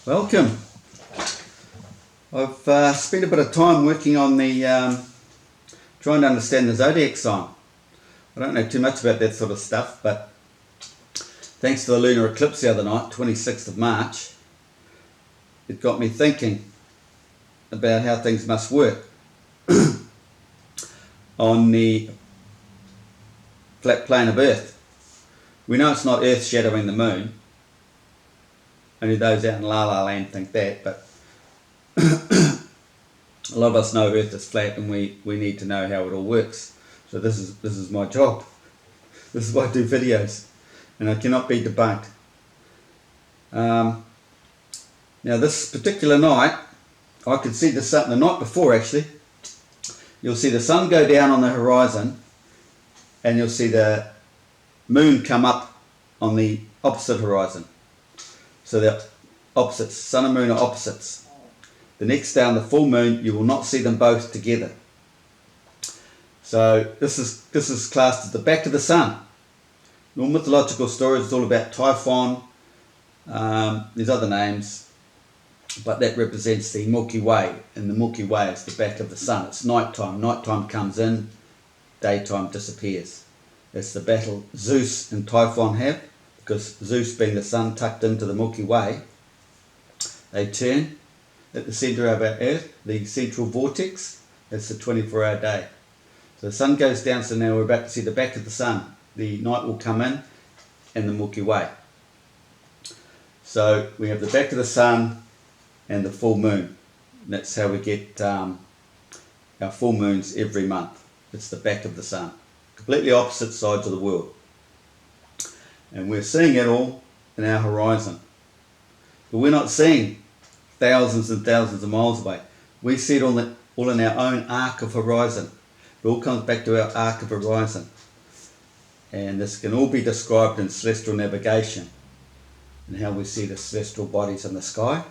Welcome. I've spent a bit of time working on the trying to understand the Zodiac sign. I don't know too much about that sort of stuff, but thanks to the lunar eclipse the other night, 26th of March, it got me thinking about how things must work on the flat plane of Earth. We know it's not Earth shadowing the moon. Only those out in La La Land think that, but a lot of us know Earth is flat, and we need to know how it all works. So this is my job. This is why I do videos, and I cannot be debunked. Now this particular night, I could see the sun, the night before actually, you'll see the sun go down on the horizon, and you'll see the moon come up on the opposite horizon. So they're opposites, sun and moon are opposites. The next day on the full moon, you will not see them both together. So this is classed as the back of the sun. In all mythological stories, it's all about Typhon. There's other names, but that represents the Milky Way, and the Milky Way is the back of the sun. It's nighttime. Nighttime comes in, daytime disappears. It's the battle Zeus and Typhon have, because Zeus, being the sun tucked into the Milky Way, they turn at the centre of our Earth, the central vortex. It's a 24-hour day. So the sun goes down, so now we're about to see the back of the sun. The night will come in, and the Milky Way. So we have the back of the sun and the full moon. And that's how we get our full moons every month. It's the back of the sun. Completely opposite sides of the world. And we're seeing it all in our horizon. But we're not seeing thousands and thousands of miles away. We see it all in our own arc of horizon. It all comes back to our arc of horizon. And this can all be described in celestial navigation and how we see the celestial bodies in the sky.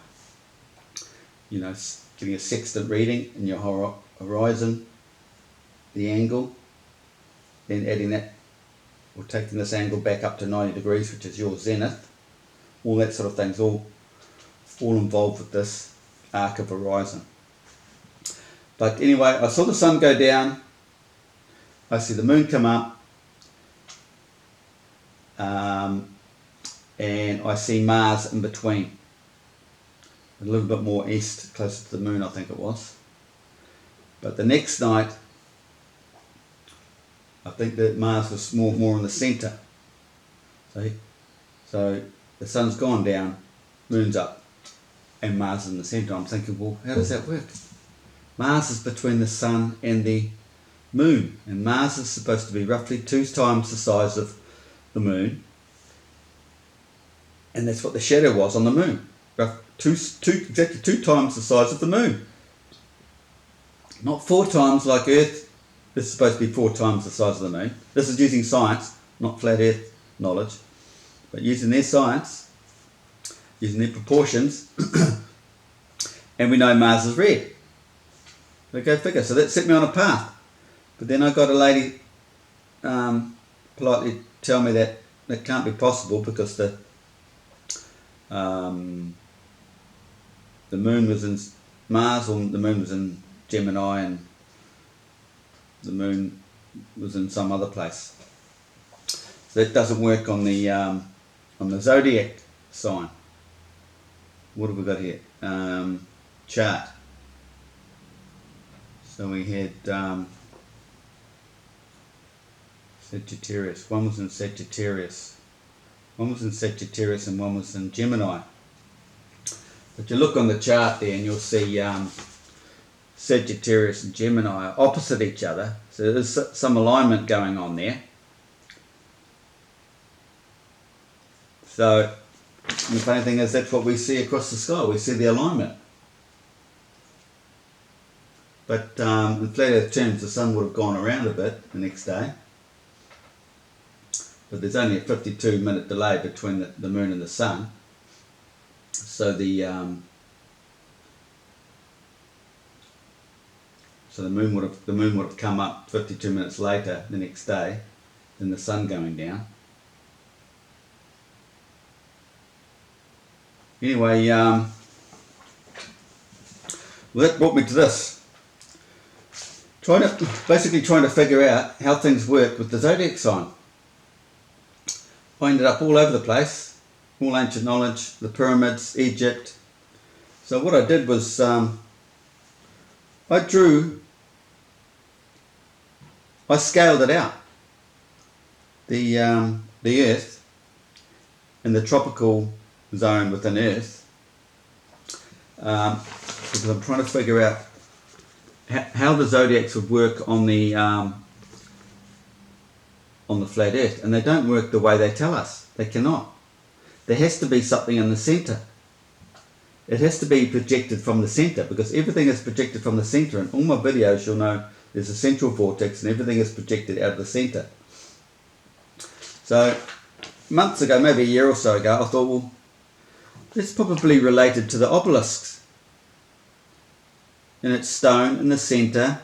You know, getting a sextant reading in your horizon, the angle, then adding that, or taking this angle back up to 90 degrees, which is your zenith. All that sort of things, all involved with this arc of horizon. But anyway, I saw the sun go down, I see the moon come up, and I see Mars in between. A little bit more east, closer to the moon I think it was. But the next night, I think that Mars was more in the centre. So the sun's gone down, moon's up, and Mars is in the centre. I'm thinking, well, how does that work? Mars is between the sun and the moon, and Mars is supposed to be roughly 2 times the size of the moon, and that's what the shadow was on the moon. Exactly 2 times the size of the moon. Not 4 times like Earth. This is supposed to be 4 times the size of the moon. This is using science, not flat earth knowledge, but using their science, using their proportions, and we know Mars is red. So go figure. So that set me on a path. But then I got a lady politely tell me that that can't be possible because the moon was in Mars, or the moon was in Gemini, and the moon was in some other place. So that doesn't work on the Zodiac sign. What have we got here? Chart. So we had Sagittarius. One was in Sagittarius. One was in Sagittarius and one was in Gemini. But you look on the chart there and you'll see Sagittarius and Gemini are opposite each other, so there's some alignment going on there. So the funny thing is, that's what we see across the sky. We see the alignment. But in flat earth terms, the sun would have gone around a bit the next day. But there's only a 52-minute delay between the moon and the sun. So the moon would have come up 52 minutes later the next day than the sun going down. Anyway, Well, that brought me to this. Basically trying to figure out how things work with the zodiac sign. I ended up all over the place, all ancient knowledge, the pyramids, Egypt. So what I did was I scaled it out. The Earth and the tropical zone within Earth, because I'm trying to figure out how the zodiacs would work on the flat Earth, and they don't work the way they tell us. They cannot. There has to be something in the centre. It has to be projected from the centre, because everything is projected from the centre. In all my videos you'll know there's a central vortex and everything is projected out of the centre. So months ago, maybe a year or so ago, I thought, well, it's probably related to the obelisks. And it's stone in the centre,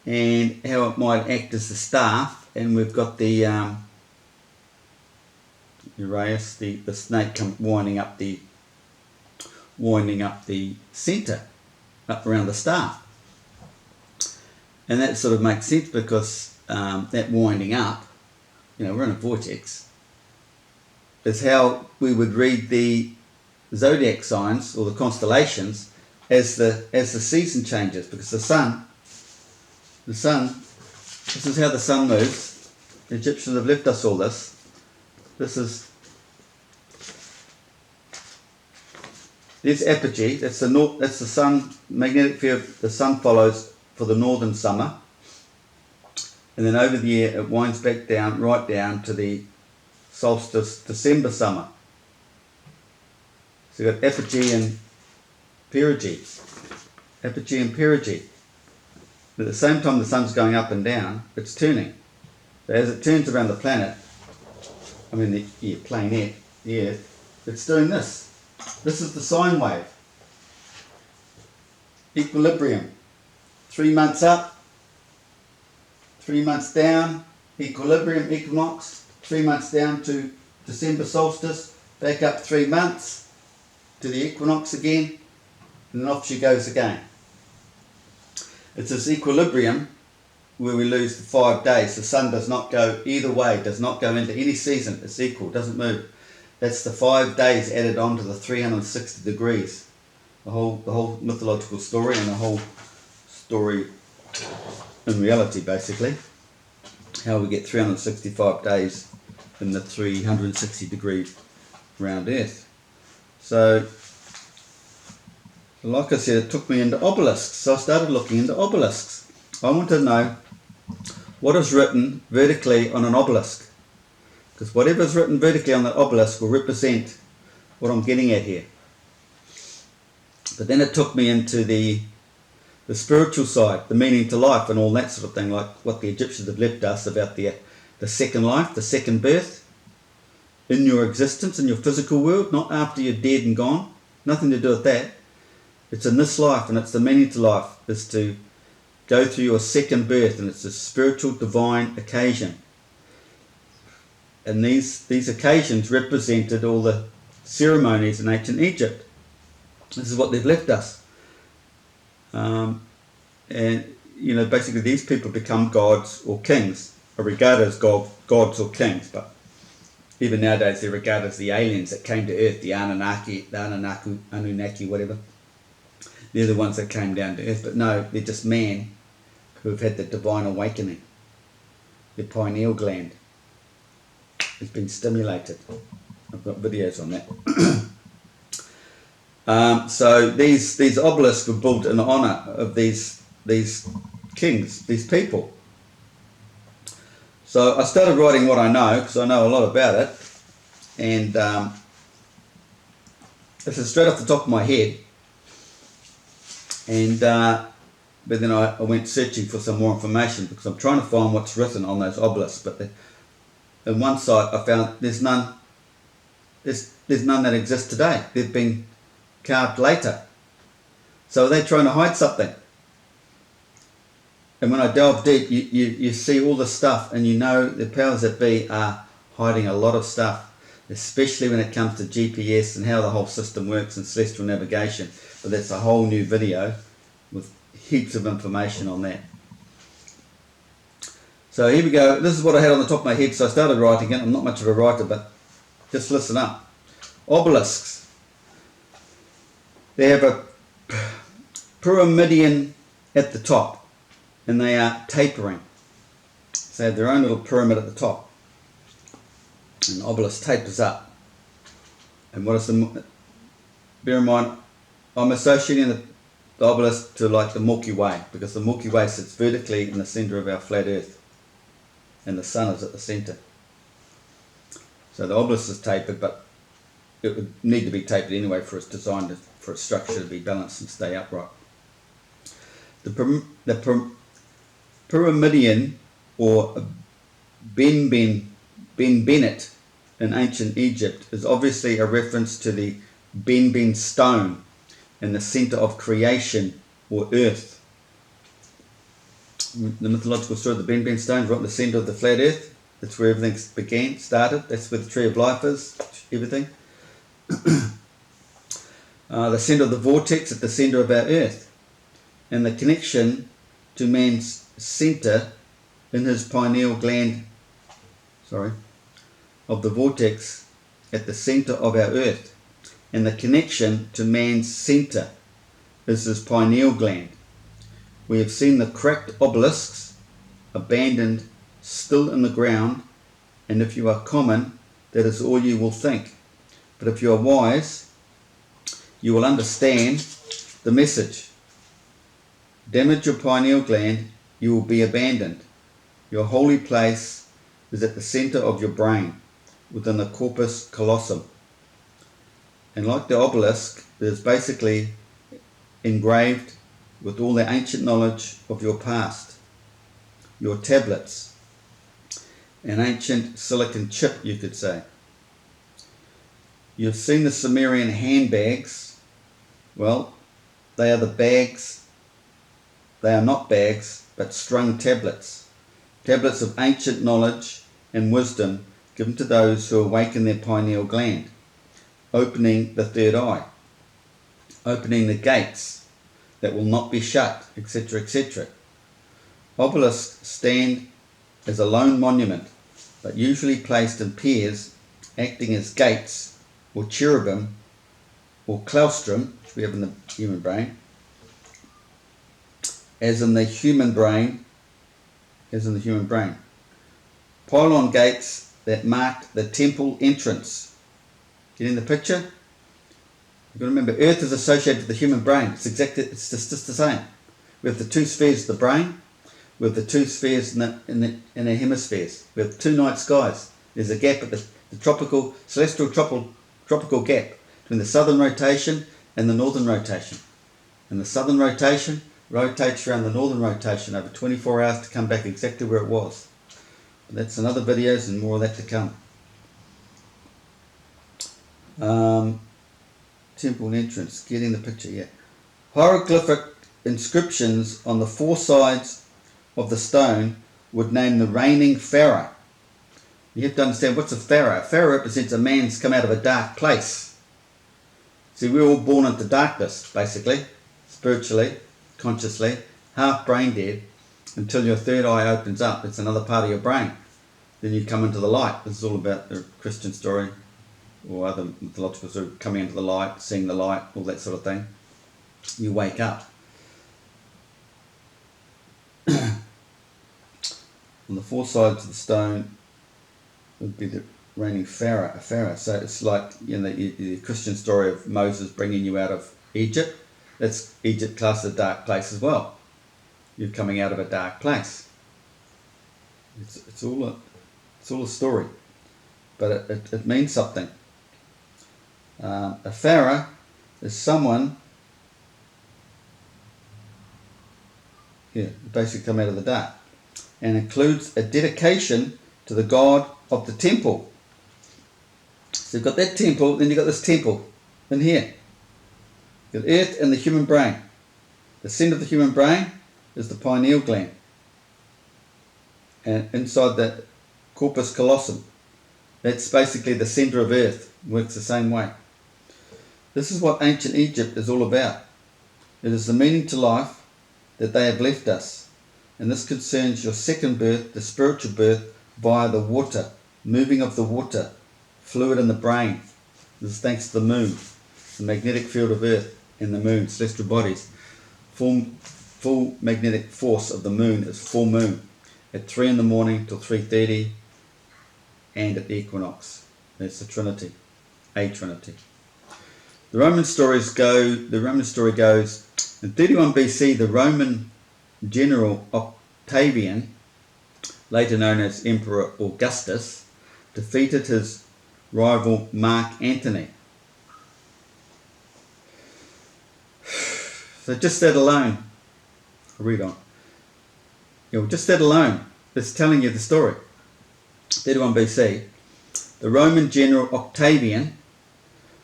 and how it might act as the staff. And we've got the Uraeus, the snake winding up the centre, up around the staff. And that sort of makes sense, because that winding up, we're in a vortex, is how we would read the zodiac signs or the constellations as the season changes, because the sun, this is how the sun moves. The Egyptians have left us all this. There's apogee, that's the sun, magnetic field the sun follows for the northern summer, and then over the year it winds back down, right down to the solstice December summer. So you've got apogee and perigee. Apogee and perigee. At the same time the sun's going up and down, it's turning. So as it turns around the planet, the Earth, it's doing this. This is the sine wave. Equilibrium. 3 months up, 3 months down, equilibrium, equinox, 3 months down to December solstice, back up 3 months to the equinox again, and then off she goes again. It's this equilibrium where we lose the 5 days. The sun does not go either way, does not go into any season. It's equal, doesn't move. That's the 5 days added on to the 360 degrees. The whole mythological story, and the whole story in reality, basically. How we get 365 days in the 360 degree round Earth. So, like I said, it took me into obelisks. So I started looking into obelisks. I wanted to know what is written vertically on an obelisk. Because whatever is written vertically on the obelisk will represent what I'm getting at here. But then it took me into the spiritual side, the meaning to life and all that sort of thing, like what the Egyptians have left us about the second life, the second birth, in your existence, in your physical world, not after you're dead and gone. Nothing to do with that. It's in this life, and it's the meaning to life, is to go through your second birth, and it's a spiritual divine occasion. And these occasions represented all the ceremonies in ancient Egypt. This is what they've left us. And basically these people become gods or kings, are regarded as gods or kings, but even nowadays they're regarded as the aliens that came to Earth, the Anunnaki, whatever. They're the ones that came down to Earth, but no, they're just man who have had the divine awakening. Their pineal gland has been stimulated. I've got videos on that. So these obelisks were built in honour of these kings, these people. So I started writing what I know, because I know a lot about it, and this is straight off the top of my head. And but then I went searching for some more information, because I'm trying to find what's written on those obelisks. But on one site I found there's none that exist today. They've been carved later. So they're trying to hide something. And when I delve deep, you see all the stuff, and the powers that be are hiding a lot of stuff, especially when it comes to GPS and how the whole system works and celestial navigation. but that's a whole new video with heaps of information on that. So here we go. This is what I had on the top of my head, so I started writing it. I'm not much of a writer, but just listen up. Obelisks. They have a pyramidion at the top, and they are tapering. So they have their own little pyramid at the top, and the obelisk tapers up. And what is the... Bear in mind, I'm associating the obelisk to like the Milky Way, because the Milky Way sits vertically in the centre of our flat Earth, and the sun is at the centre. So the obelisk is tapered, but it would need to be tapered anyway for its design, for its structure to be balanced and stay upright. The pyramidion, or Benbenet in ancient Egypt, is obviously a reference to the Benben stone in the centre of creation, or earth. The mythological story of the Benben stone is right in the centre of the flat earth. That's where everything started. That's where the tree of life is, everything. The centre of the vortex at the centre of our earth. And the connection to man's centre in his pineal gland, of the vortex at the centre of our earth. And the connection to man's centre is his pineal gland. We have seen the cracked obelisks, abandoned, still in the ground, and if you are common, that is all you will think. But if you are wise, you will understand the message. Damage your pineal gland, you will be abandoned. Your holy place is at the centre of your brain, within the corpus callosum. And like the obelisk, it is basically engraved with all the ancient knowledge of your past, your tablets, an ancient silicon chip, you could say. You've seen the Sumerian handbags. Well, they are the bags. They are not bags, but strung tablets. Tablets of ancient knowledge and wisdom given to those who awaken their pineal gland, opening the third eye, opening the gates that will not be shut, etc., etc. Obelisks stand as a lone monument, but usually placed in pairs, acting as gates, or cherubim, or claustrum, which we have in the human brain, as in the human brain. Pylon gates that marked the temple entrance. Getting the picture? You've got to remember, Earth is associated with the human brain. It's just the same. We have the two spheres of the brain. We have the two spheres in the hemispheres. We have two night skies. There's a gap at the celestial tropical gap between the southern rotation and the northern rotation. And the southern rotation rotates around the northern rotation over 24 hours to come back exactly where it was. But that's another videos and more of that to come. Temple entrance, getting the picture, yeah. Hieroglyphic inscriptions on the four sides of the stone would name the reigning pharaoh. You have to understand, what's a pharaoh? A pharaoh represents a man's come out of a dark place. See, we're all born into darkness, basically, spiritually, consciously, half brain dead, until your third eye opens up. It's another part of your brain. Then you come into the light. This is all about the Christian story, or other mythological story, coming into the light, seeing the light, all that sort of thing. You wake up. On the four sides of the stone would be the reigning pharaoh, a pharaoh. So it's like, the Christian story of Moses bringing you out of Egypt. That's Egypt classed as a dark place as well. You're coming out of a dark place. It's all a story, but it means something. A pharaoh is someone, basically come out of the dark, and includes a dedication to the god of the temple. So you've got that temple, then you've got this temple in here. You've got earth and the human brain. The centre of the human brain is the pineal gland. And inside that corpus callosum, that's basically the centre of earth. Works the same way. This is what ancient Egypt is all about. It is the meaning to life that they have left us, and this concerns your second birth, the spiritual birth, via the water, moving of the water, fluid in the brain. This is thanks to the moon, the magnetic field of Earth and the moon, celestial bodies. Full magnetic force of the moon is full moon at 3 in the morning till 3:30, and at the equinox. That's the Trinity, a Trinity. The Roman story goes, in 31 BC, the Roman general Octavian, later known as Emperor Augustus, defeated his rival Mark Antony. So just that alone, I'll read on. Just that alone is telling you the story. 31 BC, the Roman general Octavian,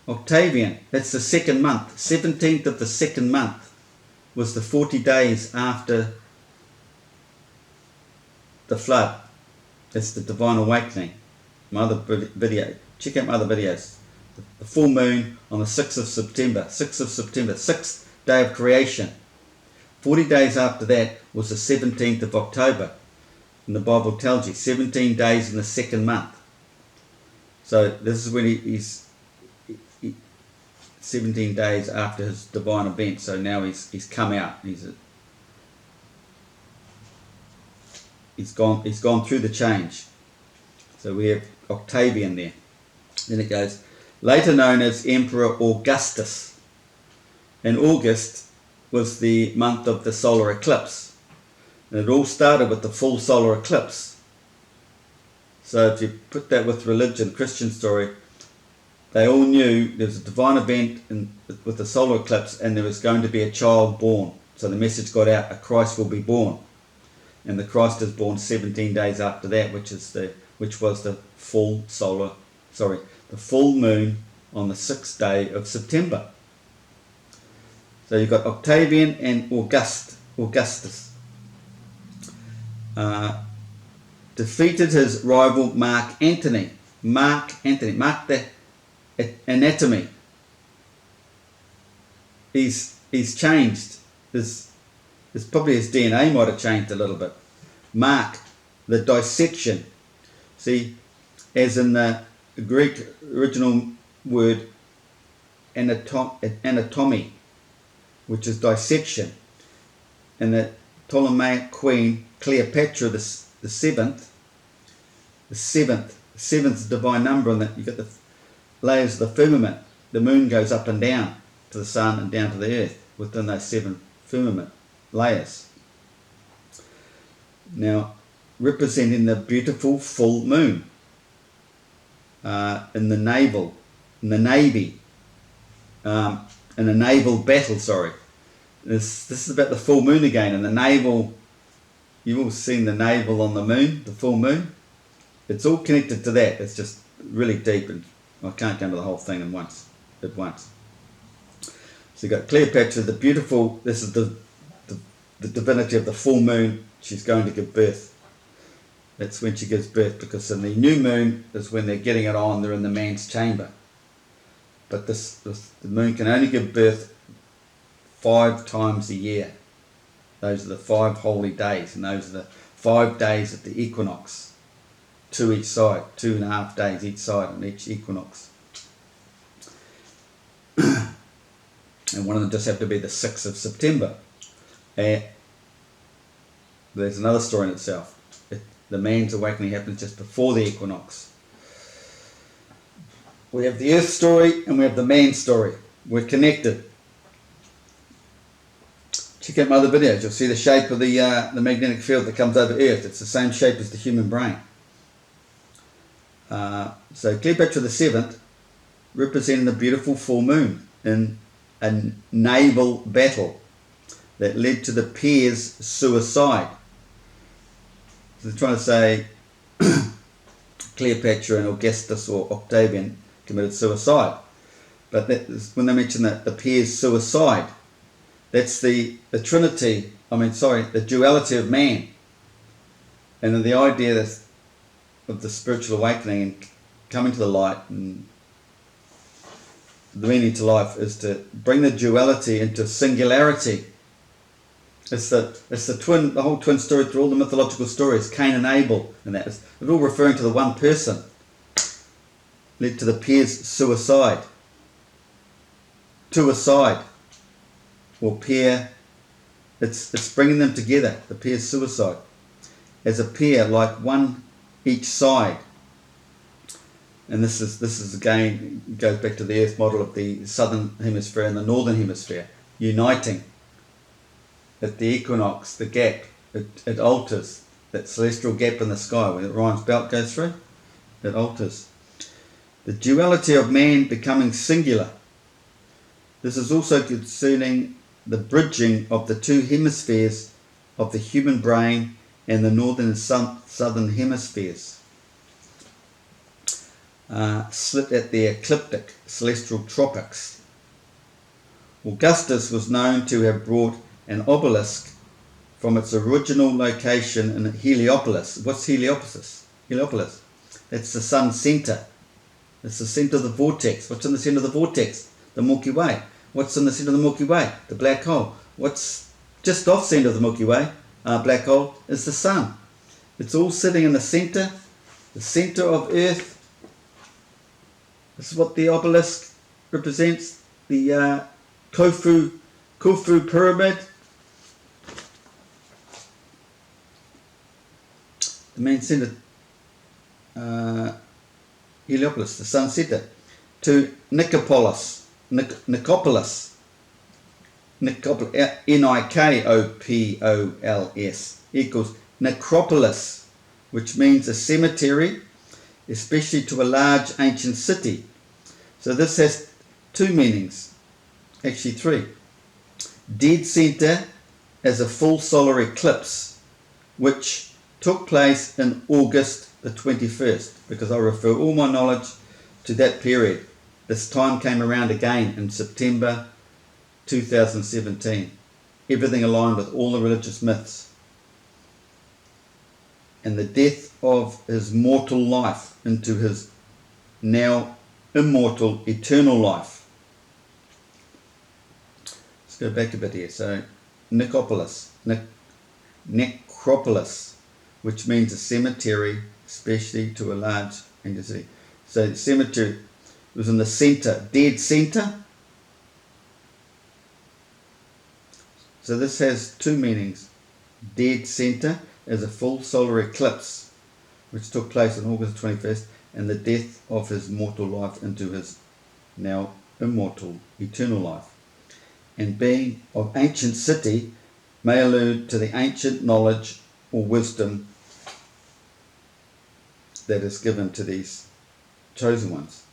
that's the second month, 17th of the second month, was the 40 days after the flood. That's the divine awakening. My other video, check out my other videos. The full moon on the 6th of September, 6th day of creation. 40 days after that was the 17th of October. And the Bible tells you 17 days in the second month. So this is when he's 17 days after his divine event. So now he's come out. He's gone through the change. So we have Octavian there. Then it goes, later known as Emperor Augustus. And August was the month of the solar eclipse. And it all started with the full solar eclipse. So if you put that with religion, Christian story, they all knew there was a divine event with the solar eclipse, and there was going to be a child born. So the message got out, a Christ will be born. And the Christ is born 17 days after that, which was the full moon on the 6th day of September. So you've got Octavian and Augustus. Defeated his rival Mark Antony. Mark the anatomy. He's changed. There's probably his DNA might have changed a little bit. Mark, the dissection. See, as in the Greek original word anatomy, which is dissection, and the Ptolemaic queen Cleopatra the seventh divine number, and that you got the layers of the firmament. The moon goes up and down to the sun and down to the earth within those 7 firmament layers. Now, representing the beautiful full moon in the naval battle. Sorry, this is about the full moon again, and the naval. You've all seen the navel on the moon, the full moon. It's all connected to that. It's just really deep, and I can't go into the whole thing at once. So you've got Cleopatra, the beautiful. This is the divinity of the full moon. She's going to give birth. That's when she gives birth, because in the new moon is when they're getting it on. They're in the man's chamber. But the moon can only give birth 5 times a year. Those are the 5 holy days, and those are the 5 days at the equinox. 2 each side, 2.5 days each side on each equinox. And one of them just have to be the 6th of September. There's another story in itself. The man's awakening happens just before the equinox. We have the earth story and we have the man story. We're connected. Check out my other videos. You'll see the shape of the magnetic field that comes over Earth. It's the same shape as the human brain. So Cleopatra the 7th representing the beautiful full moon in a naval battle that led to the pair's suicide. So they're trying to say Cleopatra and Augustus or Octavian committed suicide. But when they mention the pair's suicide, that's the Trinity, the duality of man. And then the idea of the spiritual awakening and coming to the light and the meaning to life is to bring the duality into singularity. It's the whole twin story through all the mythological stories, Cain and Abel, and that. It's all referring to the one person. Led to the pair's suicide. To a side. Or pair. It's bringing them together, the pair's suicide. As a pair, like one each side. And this is again, goes back to the Earth model of the southern hemisphere and the northern hemisphere, uniting. At the equinox, the gap, it alters. That celestial gap in the sky where Orion's belt goes through, it alters. The duality of man becoming singular. This is also concerning the bridging of the two hemispheres of the human brain and the northern and southern hemispheres. Slit at the ecliptic celestial tropics. Augustus was known to have brought an obelisk from its original location in Heliopolis. What's Heliopolis? Heliopolis. That's the sun's centre. It's the centre of the vortex. What's in the centre of the vortex? The Milky Way. What's in the centre of the Milky Way? The black hole. What's just off centre of the Milky Way, black hole, is the sun. It's all sitting in the centre of Earth. This is what the obelisk represents. The Khufu pyramid. The main centre, Heliopolis, the sun centre. To Nicopolis, Nikopolis, Nikopolis, equals necropolis, which means a cemetery, especially to a large ancient city. So this has two meanings, actually three. Dead centre as a full solar eclipse, which took place in August the 21st, because I refer all my knowledge to that period. This time came around again in September 2017. Everything aligned with all the religious myths. And the death of his mortal life into his now immortal eternal life. Let's go back a bit here. So Nicopolis, necropolis, which means a cemetery, especially to a large ancient city. So the cemetery was in the centre, dead centre. So this has two meanings. Dead centre as a full solar eclipse, which took place on August 21st, and the death of his mortal life into his now immortal eternal life. And being of ancient city may allude to the ancient knowledge or wisdom that is given to these chosen ones,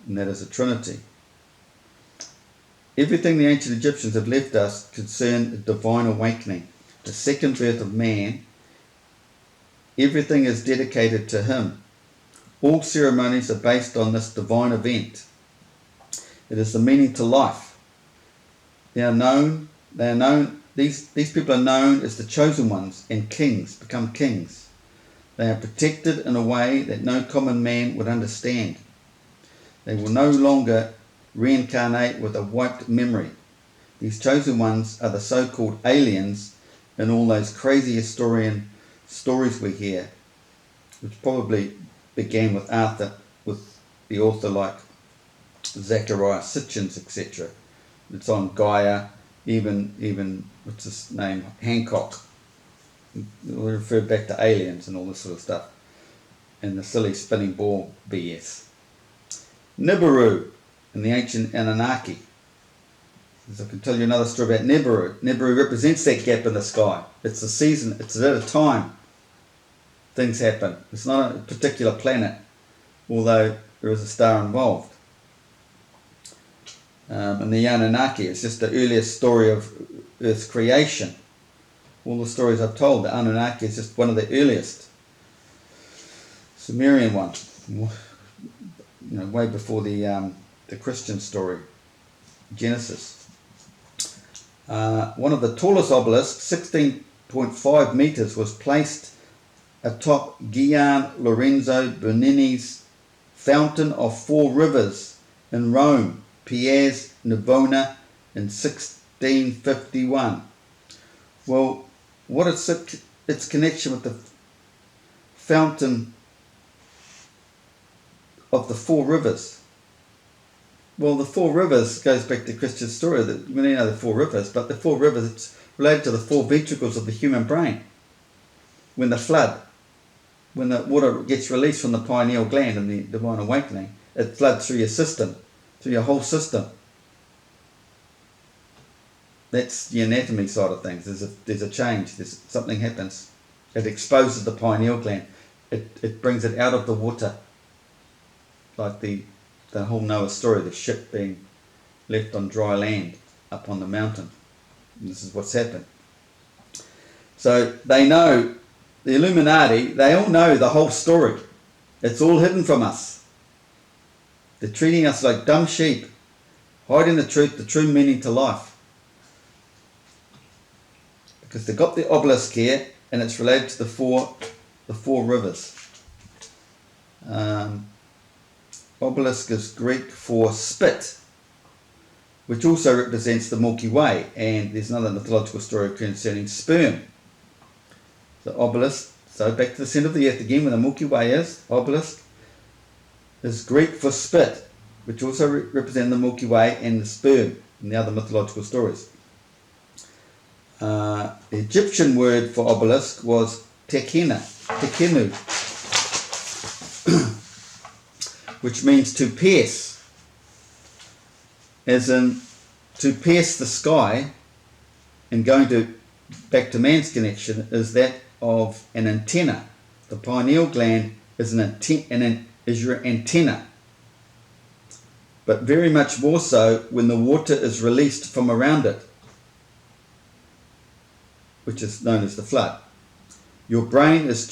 and that is a trinity. Everything the ancient Egyptians have left us concerned a divine awakening, the second birth of man. Everything is dedicated to him. All ceremonies are based on this divine event. It is the meaning to life. These people are known as the chosen ones, and kings, become kings. They are protected in a way that no common man would understand. They will no longer reincarnate with a wiped memory. These chosen ones are the so-called aliens in all those crazy historian stories we hear, which probably began with the author like Zachariah Sitchin's, etc. It's on Gaia, even what's his name, Hancock. We refer back to aliens and all this sort of stuff, and the silly spinning ball BS. Nibiru and the ancient Anunnaki. As I can tell you another story about Nibiru. Nibiru represents that gap in the sky. It's a season, it's at a time things happen. It's not a particular planet, although there is a star involved. And the Anunnaki, it's just the earliest story of Earth's creation. All the stories I've told, the Anunnaki is just one of the earliest. Sumerian one, way before the Christian story, Genesis. One of the tallest obelisks, 16.5 meters, was placed atop Gian Lorenzo Bernini's Fountain of Four Rivers in Rome Piaz Navona in 1651. Well, what is its connection with the fountain of the four rivers? Well, the four rivers goes back to Christian's story. That we know the four rivers, but the four rivers, it's related to the four ventricles of the human brain. When the water gets released from the pineal gland in the divine awakening, it floods through your system, through your whole system. That's the anatomy side of things. There's a change. Something happens. It exposes the pineal gland. It brings it out of the water, like the whole Noah story, the ship being left on dry land up on the mountain. And this is what's happened. So they know, the Illuminati, they all know the whole story. It's all hidden from us. They're treating us like dumb sheep, hiding the true meaning to life. Because they've got the obelisk here, and it's related to the four rivers. Obelisk is Greek for spit, which also represents the Milky Way, and there's another mythological story concerning sperm. The obelisk, so back to the centre of the earth again, where the Milky Way is, obelisk is Greek for spit, which also represents the Milky Way and the sperm in the other mythological stories. The Egyptian word for obelisk was tekenu, which means to pierce, as in to pierce the sky. And going back to man's connection is that of an antenna. The pineal gland is is your antenna, but very much more so when the water is released from around it, which is known as the flood. Your brain is